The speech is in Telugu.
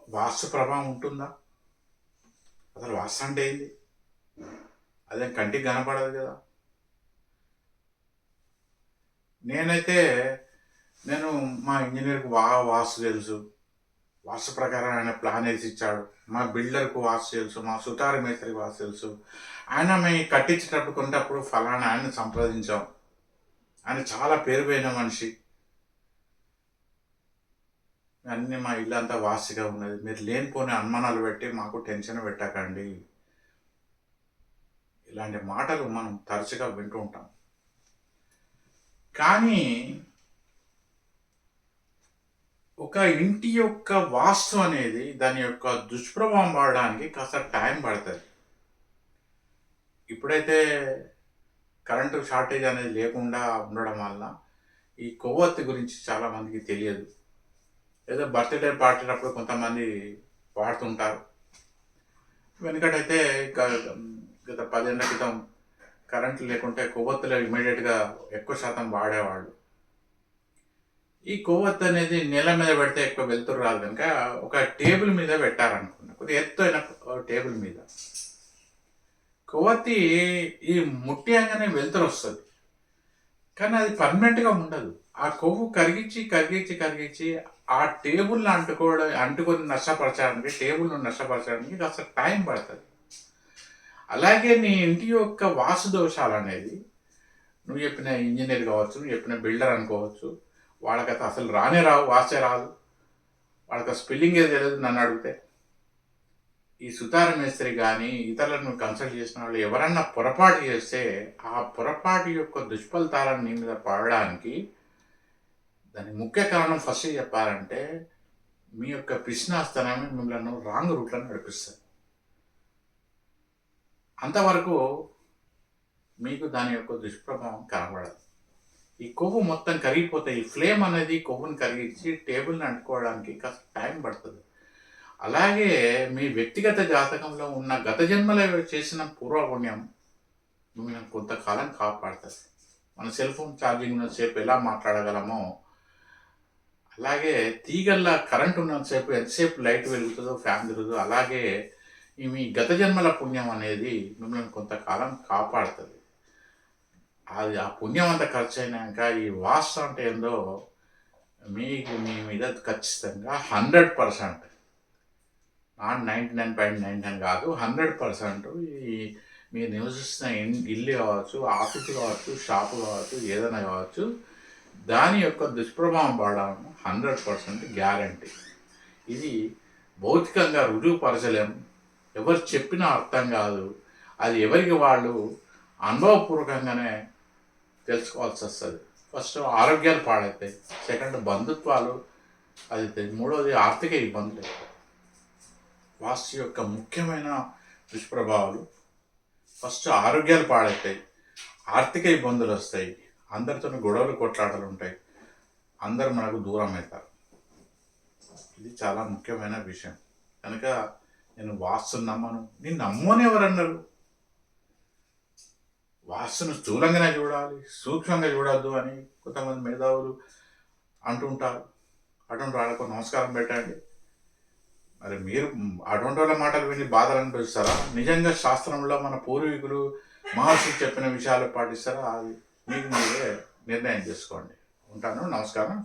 వాస్తు ప్రభావం ఉంటుందా? అసలు వాస్తు అంటే ఏంది? అదేం కంటికి కనపడదు కదా! నేనైతే నేను మా ఇంజినీర్‌కి వాస్తు తెలుసు. వాస్తు ప్రకారం ఆయన ప్లాన్ ఏసి ఇచ్చాడు. మా బిల్డర్‌కు వాస్తు తెలుసు. మా సుతారు మేస్త్రికి వాస్తు తెలుసు. ఆయన మేము కట్టించేటప్పుడు కొనేటప్పుడు ఫలానా ఆయన్ని సంప్రదించాం. ఆయన చాలా పేరుపోయిన మనిషి. అన్నీ మా ఇల్లంతా వాస్తుగా ఉన్నది. మీరు లేనిపోని అనుమానాలు పెట్టి మాకు టెన్షన్ పెట్టకండి. ఇలాంటి మాటలు మనం తరచుగా వింటూ ఉంటాం. కానీ ఒక ఇంటి యొక్క వాస్తు అనేది దాని యొక్క దుష్ప్రభావం పడడానికి కాస్త టైం పడతది. ఇప్పుడైతే కరెంటు షార్టేజ్ అనేది లేకుండా ఉండడం వల్ల ఈ కొవ్వొత్తి గురించి చాలా మందికి తెలియదు. ఏదో బర్త్‌డే పార్టీలప్పుడు కొంతమంది వాడుతుంటారు. వెనకటైతే గత 10 ఏళ్ల క్రితం కరెంట్ లేకుంటే కొవ్వొత్తులు ఇమ్మీడియేట్‌గా ఎక్కువ శాతం వాడేవాళ్ళు. ఈ కొవ్వొత్తి అనేది నేల మీద పెడితే ఎక్కువ వెలుతురు రాదు కనుక ఒక టేబుల్ మీద పెట్టారనుకున్నా. కొద్దిగా ఎత్తైన టేబుల్ మీద. కొవ్వొత్తి ఈ ముట్టియంగానే వెలుతురొస్తది. కానీ అది పర్మనెంట్‌గా ఉండదు. ఆ కొవ్వు కరిగించి ఆ టేబుల్‌ని అంటుకొని నష్టపరచడానికి, టేబుల్‌ను నష్టపరచడానికి కాస్త టైం పడతది. అలాగే నీ ఇంటి యొక్క వాస్తు దోషాలనేది నువ్వు చెప్పిన ఇంజినీర్ కావచ్చు, నువ్వు చెప్పిన బిల్డర్ అనుకోవచ్చు. వాళ్ళకైతే అసలు రానే రావు, వాస్తే రాదు. వాళ్ళకి స్పెల్లింగే తెలియదు నన్నడిగితే. ఈ సుతార మేస్త్రి గానీ, ఇతరులను కన్సల్ట్ చేసిన వాళ్ళు ఎవరన్నా పొరపాటు చేస్తే, ఆ పొరపాటు యొక్క దుష్ఫలితాలను నీ మీద పడడానికి దానికి ముఖ్య కారణం ఫస్ట్ చెప్పాలంటే, మీ యొక్క పిసినాస్తనమే మిమ్మల్ని రాంగ్ రూట్‌లో నడిపిస్తది. అంతవరకు మీకు దాని యొక్క దుష్ప్రభావం కనబడదు. ఈ కొవ్వు మొత్తం కరిగిపోతే, ఈ ఫ్లేమ్ అనేది కొవ్వుని కరిగించి టేబుల్‌ని అంటుకోవడానికి కాస్త టైం పడతది. అలాగే మీ వ్యక్తిగత జాతకంలో ఉన్న గత జన్మలో చేసిన పూర్వపుణ్యం మిమ్మల్ని కొంతకాలం కాపాడుతది. మన సెల్ ఫోన్ ఛార్జింగ్ ఉన్నంత సేపు ఎలా మాట్లాడగలమో, అలాగే తీగల్లా కరెంట్ ఉన్నంత సేపు ఎంతసేపు లైట్ వెలుగుతదో, ఫ్యాన్ తిరుగుతదో, అలాగే ఈ మీ గత జన్మల పుణ్యం అనేది మిమ్మల్ని కొంతకాలం కాపాడుతది. అది ఆ పుణ్యం అంతా ఖర్చయినాక ఈ వాస్తు అంటే ఏందో మీకు మీ మీద ఖచ్చితంగా 100% నాట్ 99.99 కాదు, 100% ఈ మీరు నివసిస్తున్న ఇల్లు కావచ్చు, ఆఫీసు కావచ్చు, షాపు కావచ్చు, ఏదైనా కావచ్చు, దాని యొక్క దుష్ప్రభావం పడడం 100% గ్యారంటీ. ఇది భౌతికంగా రుజువుపరచలేం. ఎవరు చెప్పినా అర్థం కాదు. అది ఎవరికి వాళ్ళు అనుభవపూర్వకంగానే తెలుసుకోవాల్సి వస్తుంది. ఫస్ట్ ఆరోగ్యాలు పాడవుతాయి, సెకండ్ బంధుత్వాలు అది, మూడోది ఆర్థిక ఇబ్బందులు. వాస్తు యొక్క ముఖ్యమైన దుష్ప్రభావాలు ఫస్ట్ ఆరోగ్యాలు పాడవుతాయి, ఆర్థిక ఇబ్బందులు వస్తాయి, అందరితో గొడవలు కొట్లాటలు ఉంటాయి, అందరు మనకు దూరం అవుతారు. ఇది చాలా ముఖ్యమైన విషయం. కనుక నేను వాస్తుని నమ్మను. నేను నమ్మని ఎవరన్నారు? వాస్తును స్థూలంగానే చూడాలి, సూక్ష్మంగా చూడొద్దు అని కొంతమంది మేధావులు అంటుంటారు. అటువంటి వాళ్ళకు నమస్కారం పెట్టండి. మరి మీరు అటువంటి వాళ్ళ మాటలు విని బాధలు అనిపిస్తారా? నిజంగా శాస్త్రంలో మన పూర్వీకులు మహర్షులు చెప్పిన విషయాలు పాటిస్తారా? అది మీకు మీరే నిర్ణయం చేసుకోండి. ఉంటాను. నమస్కారం.